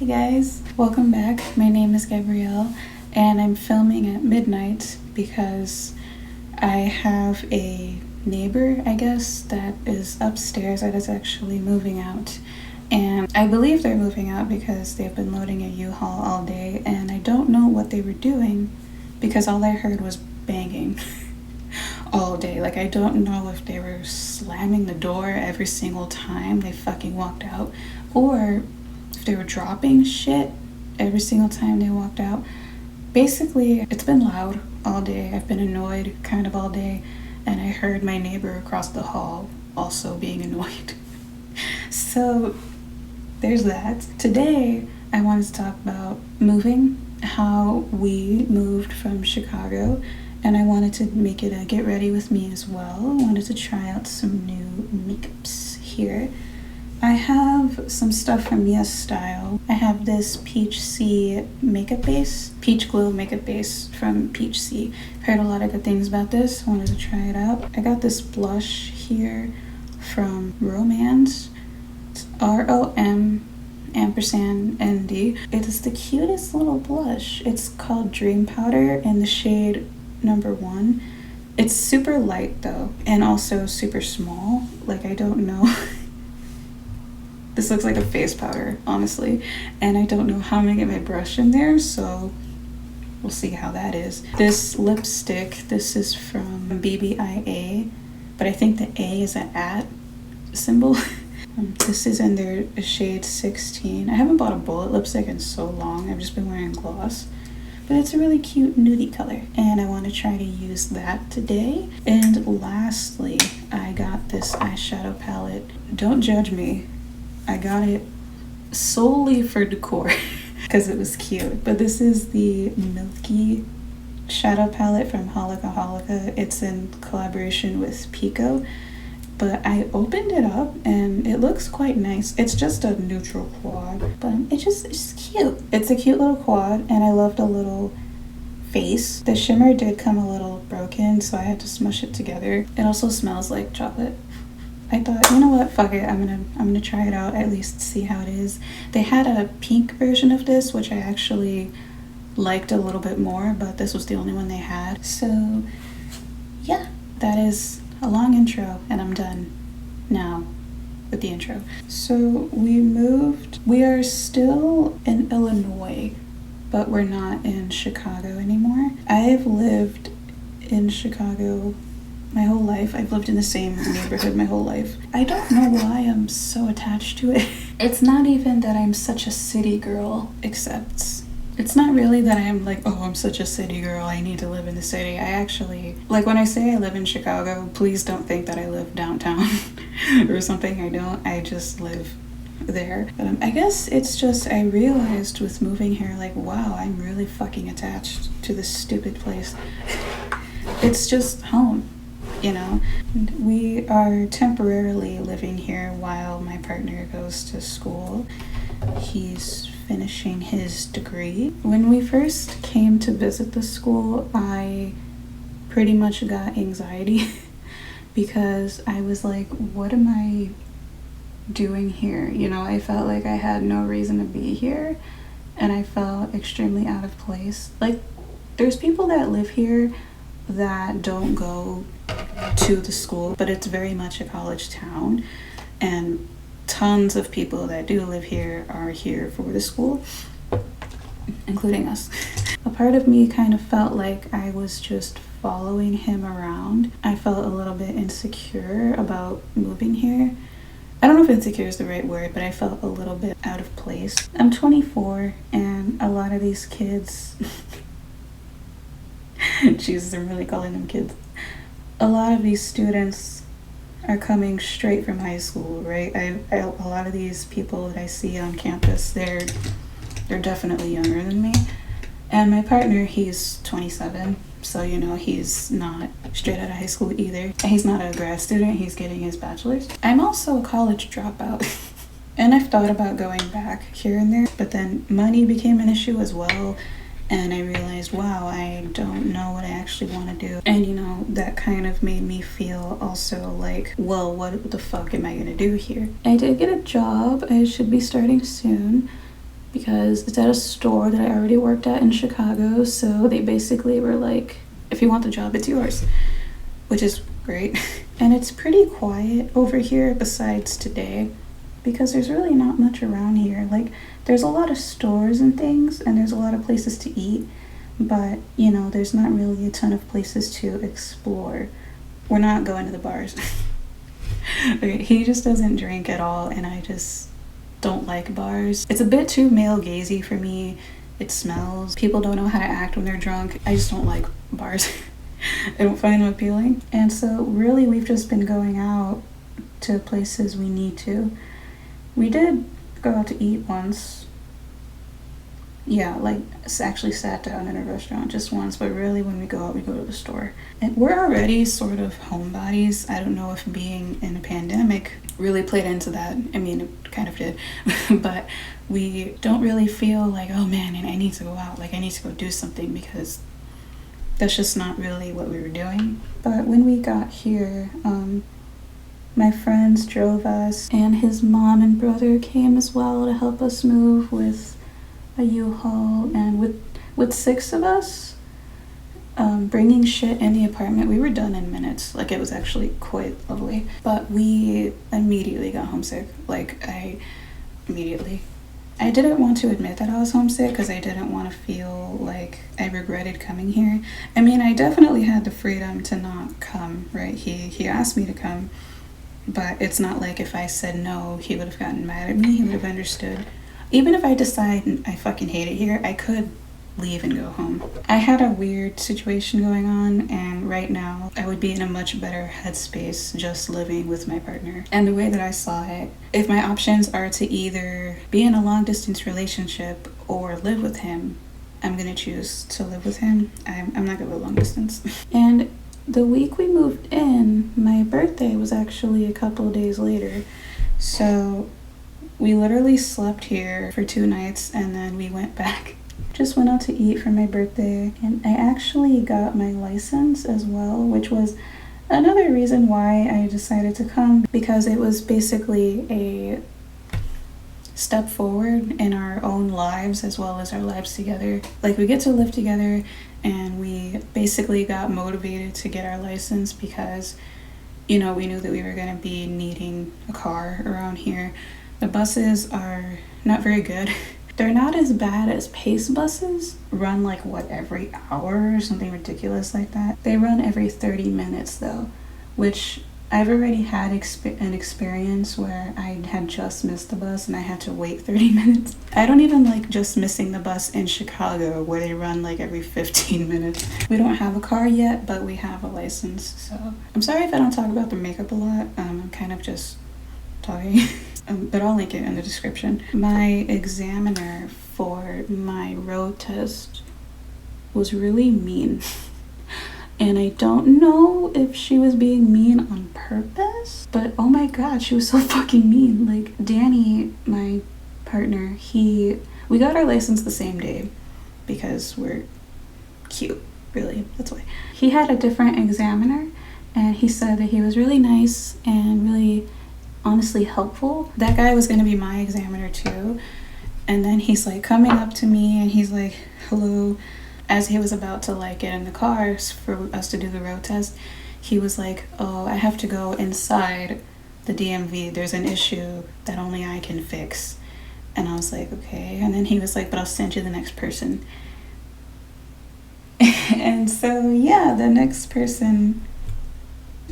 guys, welcome back. My name is Gabrielle and I'm filming at midnight because I have a neighbor, I guess, that is upstairs that is actually moving out. And I believe they're moving out because they've been loading a U-Haul all day and I don't know what they were doing because all I heard was banging all day. Like, I don't know if they were slamming the door every single time they fucking walked out or if they were dropping shit every single time they walked out. Basically, it's been loud all day. I've been annoyed kind of all day, and I heard my neighbor across the hall also being annoyed. So there's that. Today, I wanted to talk about moving, how we moved from Chicago, and I wanted to make it a get ready with me as well. I wanted to try out some new makeups here. I have some stuff from Yes Style. I have this Peach C makeup base, Peach Glow makeup base from Peach C. I've heard a lot of good things about this. I wanted to try it out. I got this blush here from Romance. It's ROM_ND. It is the cutest little blush. It's called Dream Powder in the shade number 1. It's super light though, and also super small. Like, I don't know. This looks like a face powder, honestly, and I don't know how I'm gonna get my brush in there, so we'll see how that is. This lipstick, this is from BBIA, but I think the A is an @ symbol. This is in their shade 16. I haven't bought a bullet lipstick in so long. I've just been wearing gloss, but it's a really cute nudie color, and I want to try to use that today. And lastly, I got this eyeshadow palette. Don't judge me. I got it solely for decor because it was cute. But this is the Milky shadow palette from Holika. It's in collaboration with Pico. But I opened it up and it looks quite nice. It's just a neutral quad, but it's cute. It's a cute little quad, and I love the little face. The shimmer did come a little broken, so I had to smush it together. It also smells like chocolate. I thought, you know what, fuck it, I'm gonna try it out, at least see how it is. They had a pink version of this, which I actually liked a little bit more, but this was the only one they had. So yeah, that is a long intro, and I'm done now with the intro. So we moved. We are still in Illinois, but we're not in Chicago anymore. I've lived in Chicago my whole life. I've lived in the same neighborhood my whole life. I don't know why I'm so attached to it. It's not even that I'm such a city girl, except it's not really that I'm like, oh, I'm such a city girl, I need to live in the city. I actually, like, when I say I live in Chicago, please don't think that I live downtown or something. I don't. I just live there. But I guess it's just, I realized with moving here, like, wow, I'm really fucking attached to this stupid place. It's just home. You know, we are temporarily living here while my partner goes to school. He's finishing his degree. When we first came to visit the school, I pretty much got anxiety because I was like, what am I doing here? You know, I felt like I had no reason to be here, and I felt extremely out of place. Like, there's people that live here that don't go to the school, but it's very much a college town, and tons of people that do live here are here for the school, including us. A part of me kind of felt like I was just following him around. I felt a little bit insecure about moving here. I don't know if insecure is the right word, but I felt a little bit out of place. I'm 24, and a lot of these kids Jesus, I'm really calling them kids. A lot of these students are coming straight from high school, right? A lot of these people that I see on campus, they're definitely younger than me. And my partner, he's 27, so, you know, he's not straight out of high school either. He's not a grad student, he's getting his bachelor's. I'm also a college dropout. And I've thought about going back here and there, but then money became an issue as well. And I realized, wow, I don't know what I actually want to do. And, you know, that kind of made me feel also like, well, what the fuck am I going to do here? I did get a job. I should be starting soon. because it's at a store that I already worked at in Chicago. So they basically were like, if you want the job, it's yours, which is great. And it's pretty quiet over here besides today, because there's really not much around here. Like, there's a lot of stores and things, and there's a lot of places to eat, but you know, there's not really a ton of places to explore. We're not going to the bars. Okay, he just doesn't drink at all, and I just don't like bars. It's a bit too male gazy for me. It smells. People don't know how to act when they're drunk. I just don't like bars. I don't find them appealing. And so really we've just been going out to places we need to. We did go out to eat once. Yeah, like actually sat down in a restaurant just once, but really when we go out, we go to the store. And we're already sort of homebodies. I don't know if being in a pandemic really played into that. I mean, it kind of did. But we don't really feel like, oh man, and I need to go out, like I need to go do something, because that's just not really what we were doing. But when we got here, my friends drove us, and his mom and brother came as well to help us move with a U-Haul. And with 6 of us, bringing shit in the apartment, we were done in minutes. Like, it was actually quite lovely. But we immediately got homesick. Like, immediately. I didn't want to admit that I was homesick because I didn't want to feel like I regretted coming here. I mean, I definitely had the freedom to not come, right? He asked me to come, but it's not like if I said no, he would have gotten mad at me. He would have understood. Even if I decide I fucking hate it here, I could leave and go home. I had a weird situation going on, and right now I would be in a much better headspace just living with my partner. And the way that I saw it, if my options are to either be in a long distance relationship or live with him, I'm gonna choose to live with him. I'm not good with long distance. And the week we moved in, my birthday was actually a couple days later. So we literally slept here for 2 nights, and then we went back. Just went out to eat for my birthday, and I actually got my license as well, which was another reason why I decided to come, because it was basically a step forward in our own lives as well as our lives together. Like, we get to live together, and we basically got motivated to get our license because, you know, we knew that we were going to be needing a car around here. The buses are not very good. They're not as bad as Pace buses. Run like, what, every hour or something ridiculous like that. They run every 30 minutes though, which I've already had an experience where I had just missed the bus and I had to wait 30 minutes. I don't even like just missing the bus in Chicago where they run like every 15 minutes. We don't have a car yet, but we have a license. So I'm sorry if I don't talk about the makeup a lot. I'm kind of just talking. But I'll link it in the description. My examiner for my road test was really mean. And I don't know if she was being mean on purpose, but oh my god, she was so fucking mean. Like, Danny, my partner, we got our license the same day because we're cute, really, that's why. He had a different examiner, and he said that he was really nice and really honestly helpful. That guy was going to be my examiner too, and then he's like coming up to me and he's like, hello. As he was about to like get in the car for us to do the road test, he was like, oh, I have to go inside the DMV, there's an issue that only I can fix. And I was like, okay. And then he was like, but I'll send you the next person. And so yeah, the next person,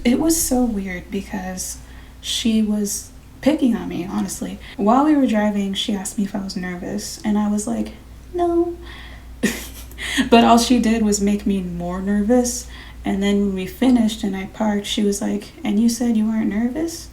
it was so weird because she was picking on me, honestly. While we were driving, she asked me if I was nervous, and I was like, no. But all she did was make me more nervous. And then when we finished and I parked, she was like, and you said you weren't nervous?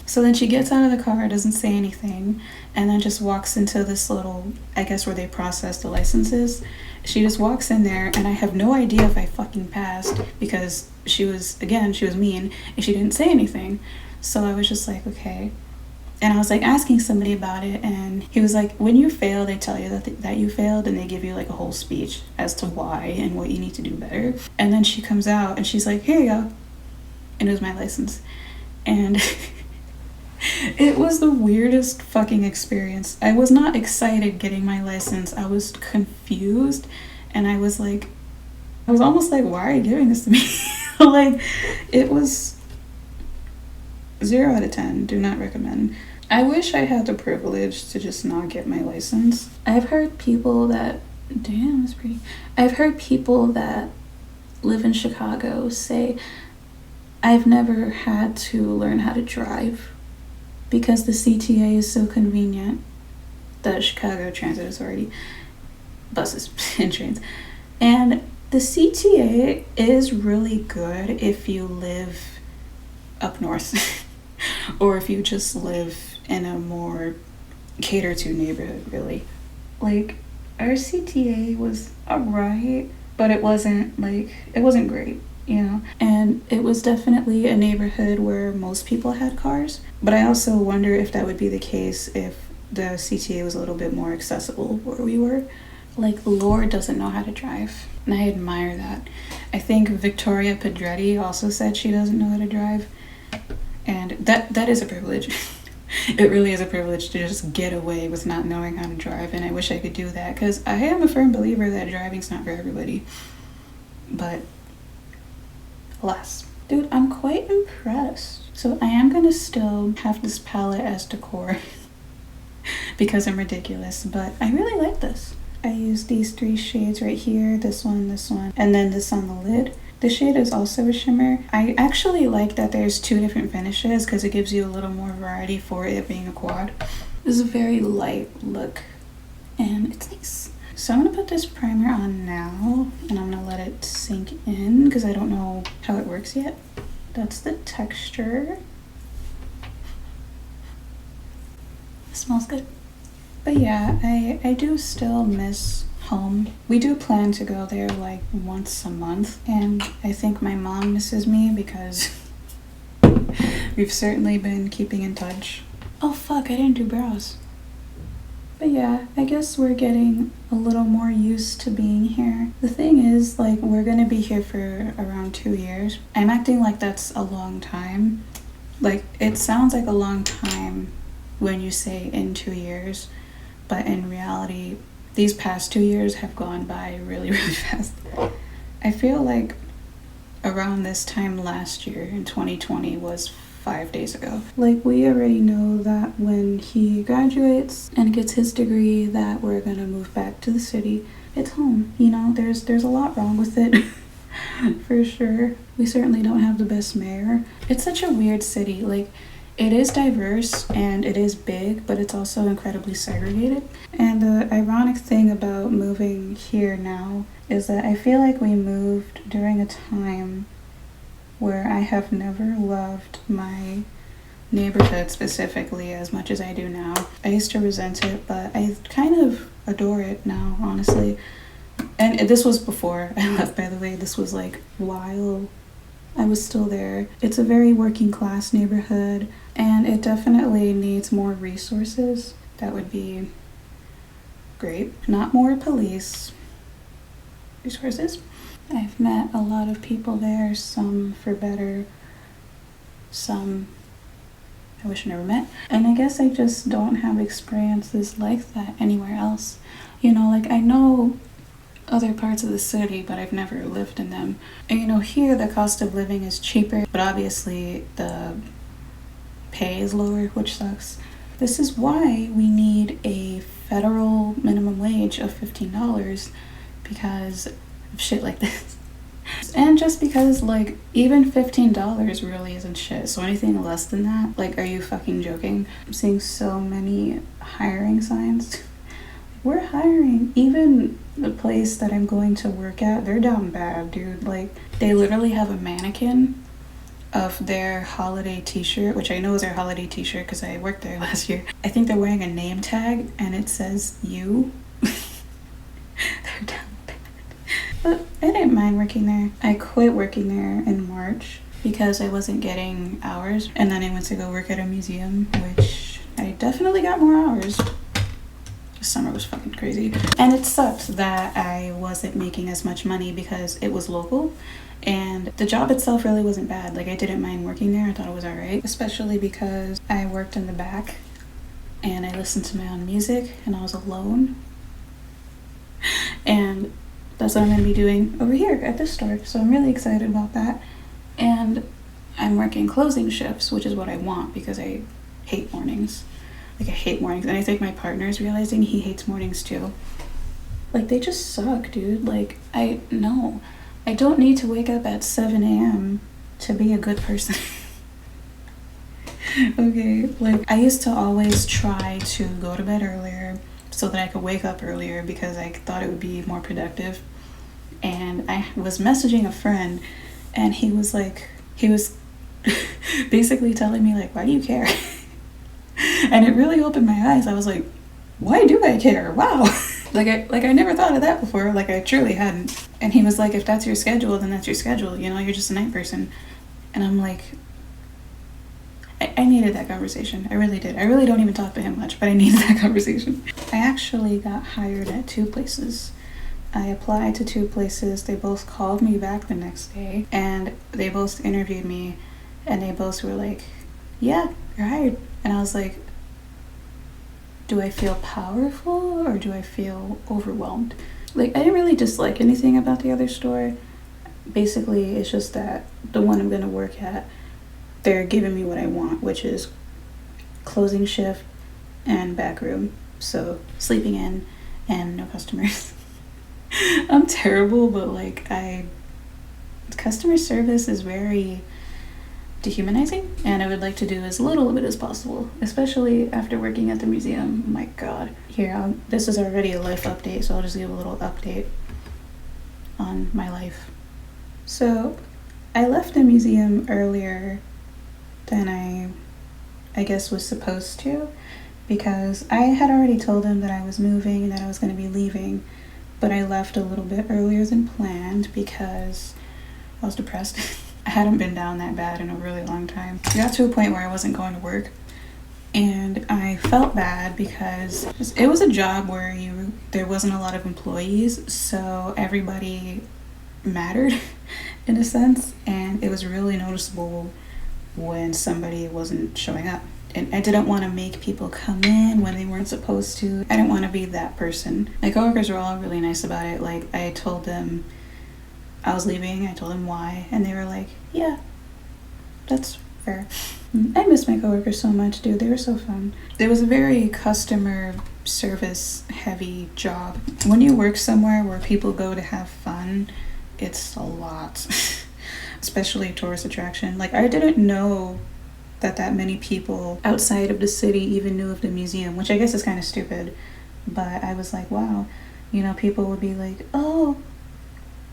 So then she gets out of the car, doesn't say anything, and then just walks into this little, I guess where they process the licenses. She just walks in there, and I have no idea if I fucking passed because she was mean, and she didn't say anything. So I was just like, okay. And I was like asking somebody about it, and he was like, when you fail, they tell you that you failed, and they give you like a whole speech as to why and what you need to do better. And then she comes out and she's like, here you go. And it was my license. And It was the weirdest fucking experience. I was not excited getting my license. I was confused, and I was like, I was almost like, why are you giving this to me? Like, it was 0 out of 10. Do not recommend. I wish I had the privilege to just not get my license. I've heard people that, damn, that's pretty. I've heard people that live in Chicago say, I've never had to learn how to drive because the CTA is so convenient. The Chicago Transit Authority, buses and trains. And the CTA is really good if you live up north or if you just live in a more catered to neighborhood, really. Like, our CTA was alright, but it wasn't great, you know? And it was definitely a neighborhood where most people had cars, but I also wonder if that would be the case if the CTA was a little bit more accessible where we were. Like, Lord doesn't know how to drive, and I admire that. I think Victoria Pedretti also said she doesn't know how to drive, and that is a privilege. It really is a privilege to just get away with not knowing how to drive, and I wish I could do that, because I am a firm believer that driving's not for everybody. But alas. Dude, I'm quite impressed. So I am gonna still have this palette as decor because I'm ridiculous, but I really like this. I used these 3 shades right here, this one, and then this on the lid. The shade is also a shimmer. I actually like that there's 2 different finishes because it gives you a little more variety for it being a quad. This is a very light look and it's nice. So I'm gonna put this primer on now and I'm gonna let it sink in because I don't know how it works yet. That's the texture. It smells good. But yeah, I do still miss home. We do plan to go there like once a month, and I think my mom misses me because we've certainly been keeping in touch. Oh fuck, I didn't do brows. But yeah, I guess we're getting a little more used to being here. The thing is, like, we're gonna be here for around 2 years. I'm acting like that's a long time. Like, it sounds like a long time when you say in 2 years, but in reality, these past 2 years have gone by really, really fast. I feel like around this time last year in 2020 was 5 days ago. Like, we already know that when he graduates and gets his degree that we're gonna move back to the city. It's home, you know, there's a lot wrong with it. For sure. We certainly don't have the best mayor. It's such a weird city. Like, it is diverse and it is big, but it's also incredibly segregated. And the ironic thing about moving here now is that I feel like we moved during a time where I have never loved my neighborhood specifically as much as I do now. I used to resent it, but I kind of adore it now, honestly. And this was before I left, by the way. This was like while I was still there. It's a very working class neighborhood, and it definitely needs more resources. That would be great. Not more police resources. I've met a lot of people there, some for better, some I wish I never met. And I guess I just don't have experiences like that anywhere else. You know, like, I know other parts of the city, but I've never lived in them. And you know, here the cost of living is cheaper, but obviously the pay is lower, which sucks. This is why we need a federal minimum wage of $15 because of shit like this. And just because, like, even $15 really isn't shit. So anything less than that, like, are you fucking joking? I'm seeing so many hiring signs. We're hiring. Even the place that I'm going to work at, they're down bad, dude. Like, they literally have a mannequin of their holiday t-shirt, which I know is their holiday t-shirt because I worked there last year. I think they're wearing a name tag and it says you. They're down bad. But I didn't mind working there. I quit working there in March because I wasn't getting hours, and then I went to go work at a museum, which I definitely got more hours. Summer was fucking crazy, and it sucked that I wasn't making as much money because it was local And the job itself really wasn't bad. Like, I didn't mind working there. I thought it was alright, especially because I worked in the back and I listened to my own music and I was alone. And that's what I'm going to be doing over here at this store. So I'm really excited about that. And I'm working closing shifts, which is what I want because I hate mornings. Like, I hate mornings. And I think my partner is realizing he hates mornings too. Like, they just suck, dude. Like, I don't need to wake up at 7 a.m. to be a good person. Okay, like, I used to always try to go to bed earlier so that I could wake up earlier because I thought it would be more productive. And I was messaging a friend and he was basically telling me, like, why do you care? And it really opened my eyes. I was like, why do I care? Wow. I never thought of that before. Like, I truly hadn't. And he was like, if that's your schedule, then that's your schedule. You know, you're just a night person. And I'm like, I needed that conversation. I really did. I really don't even talk to him much, but I needed that conversation. I actually got hired at 2 places. I applied to 2 places. They both called me back the next day and they both interviewed me and they both were like, yeah, you're hired. And I was like, do I feel powerful or do I feel overwhelmed? Like, I didn't really dislike anything about the other store. Basically, it's just that the one I'm gonna work at, they're giving me what I want, which is closing shift and back room. So sleeping in and no customers. I'm terrible, but like, customer service is very dehumanizing, and I would like to do as little of it as possible, especially after working at the museum. Oh my god. Here, this is already a life update, so I'll just give a little update on my life. So I left the museum earlier than I guess was supposed to, because I had already told them that I was moving and that I was going to be leaving, but I left a little bit earlier than planned because I was depressed. I hadn't been down that bad in a really long time. I got to a point where I wasn't going to work and I felt bad because it was a job where there wasn't a lot of employees, so everybody mattered in a sense, and it was really noticeable when somebody wasn't showing up. And I didn't want to make people come in when they weren't supposed to. I didn't want to be that person. My coworkers were all really nice about it. Like, I told them I was leaving, I told them why, and they were like, yeah, that's fair. I miss my coworkers so much, dude. They were so fun. It was a very customer service heavy job. When you work somewhere where people go to have fun, it's a lot. Especially tourist attraction. Like, I didn't know that many people outside of the city even knew of the museum, which I guess is kind of stupid, but I was like, wow, you know, people would be like, oh,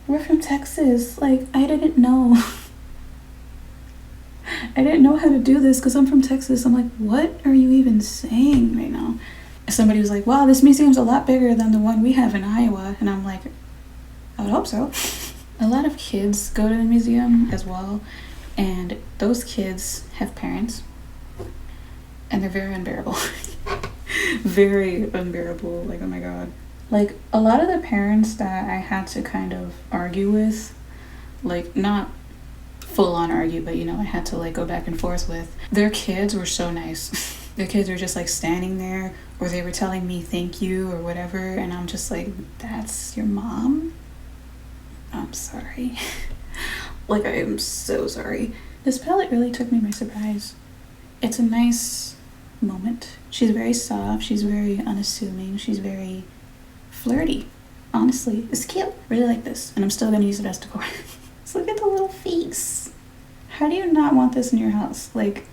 we're from Texas. Like, I didn't know. I didn't know how to do this because I'm from Texas. I'm like, what are you even saying right now? Somebody was like, wow, this museum's a lot bigger than the one we have in Iowa. And I'm like, I would hope so. A lot of kids go to the museum as well, and those kids have parents, and they're very unbearable. Very unbearable. Like, oh my god. Like, a lot of the parents that I had to kind of argue with, like, not full on argue, but you know, I had to like go back and forth with, their kids were so nice. Their kids were just like standing there, or they were telling me thank you or whatever, and I'm just like, that's your mom? I'm sorry. Like, I am so sorry. This palette really took me by surprise. It's a nice moment. She's very soft, she's very unassuming, she's very flirty. Honestly, it's cute. Really like this, and I'm still gonna use it as decor. So look at the little face. How do you not want this in your house? Like,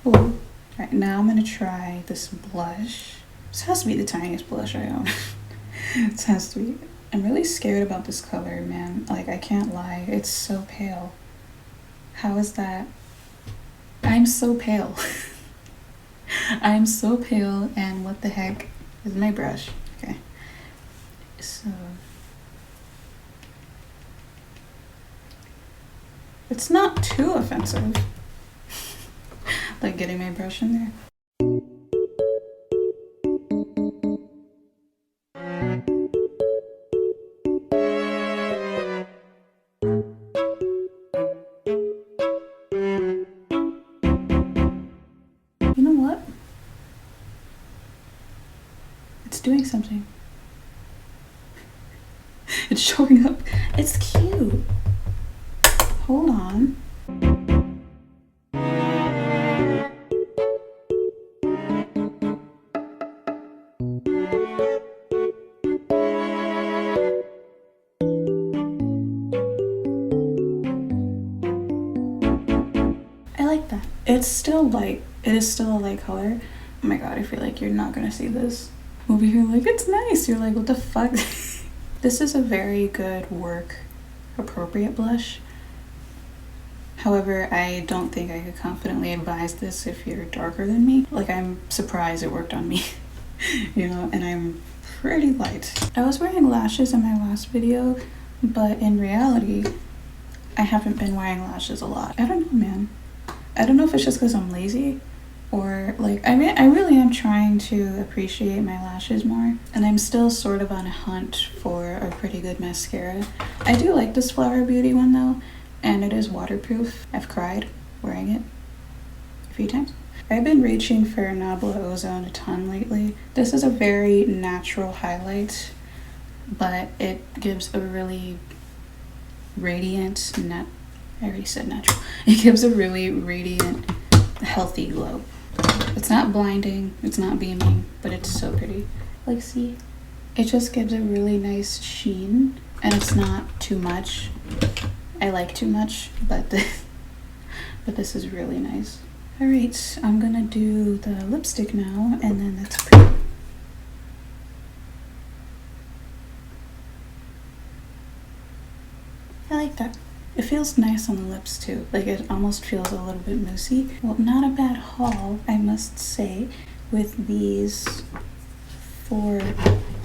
ooh. Alright, now I'm gonna try this blush. This has to be the tiniest blush I own. It has to be. I'm really scared about this color, man. Like, I can't lie. It's so pale. How is that? I'm so pale. I'm so pale, and what the heck is my brush? Okay. So it's not too offensive. Like getting my brush in there. doing something. It's showing up. It's cute. Hold on. I like that. It's still light. It is still a light color. Oh my god, I feel like you're not gonna see this. Over here like, it's nice. You're like, what the fuck? This is a very good work appropriate blush. However, I don't think I could confidently advise this if you're darker than me. Like, I'm surprised it worked on me, you know, and I'm pretty light. I was wearing lashes in my last video, but in reality, I haven't been wearing lashes a lot. I don't know, man. I don't know if it's just because I'm lazy, or like, I mean, I really am trying to appreciate my lashes more, and I'm still sort of on a hunt for a pretty good mascara. I do like this Flower Beauty one though, and it is waterproof. I've cried wearing it a few times. I've been reaching for Nabla Ozone a ton lately. This is a very natural highlight, but it gives a really radiant, I already said natural. It gives a really radiant, healthy glow. It's not blinding, it's not beaming, but it's so pretty. Like, see? It just gives a really nice sheen, and it's not too much. I like too much, but this is really nice. Alright, I'm gonna do the lipstick now, and then that's pretty. I like that. It feels nice on the lips too. Like, it almost feels a little bit moussey. Well, not a bad haul, I must say, with these 4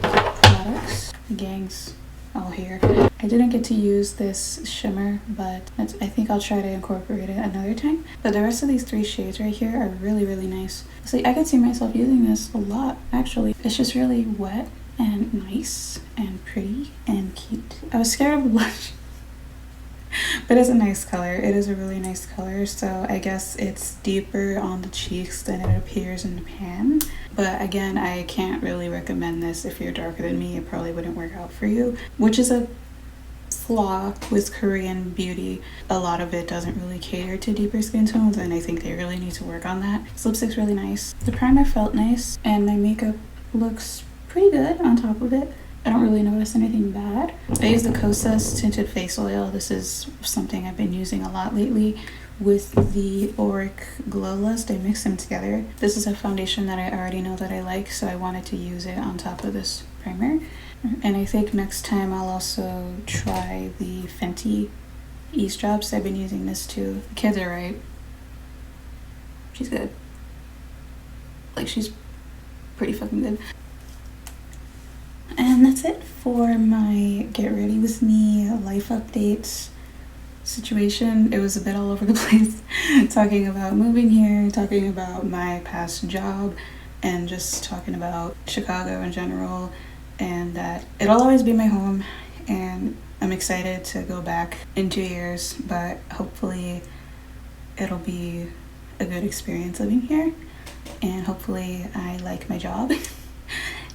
products. The gang's all here. I didn't get to use this shimmer, but I think I'll try to incorporate it another time. But the rest of these 3 shades right here are really, really nice. See, I could see myself using this a lot, actually. It's just really wet and nice and pretty and cute. I was scared of the blush. But it's a nice color. It is a really nice color, so I guess it's deeper on the cheeks than it appears in the pan. But again, I can't really recommend this if you're darker than me. It probably wouldn't work out for you, which is a flaw with Korean beauty. A lot of it doesn't really cater to deeper skin tones, and I think they really need to work on that. This lipstick's really nice. The primer felt nice, and my makeup looks pretty good on top of it. I don't really notice anything bad. I use the Kosas Tinted Face Oil. This is something I've been using a lot lately with the Auric Glow Lust. I mix them together. This is a foundation that I already know that I like, so I wanted to use it on top of this primer. And I think next time I'll also try the Fenty Ease Drops. I've been using this too. The kids are right. She's good. Like, she's pretty fucking good. And that's it for my get ready with me life updates situation. It was a bit all over the place, talking about moving here, talking about my past job, and just talking about Chicago in general, and that it'll always be my home, and I'm excited to go back in 2 years, but hopefully it'll be a good experience living here, and hopefully I like my job.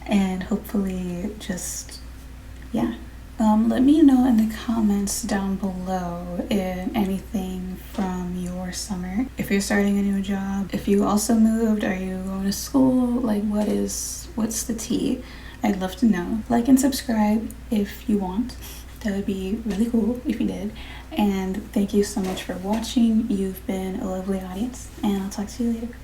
And hopefully just, yeah. Let me know in the comments down below anything from your summer. If you're starting a new job, if you also moved, are you going to school? Like, what's the tea? I'd love to know. Like and subscribe if you want. That would be really cool if you did. And thank you so much for watching. You've been a lovely audience, and I'll talk to you later.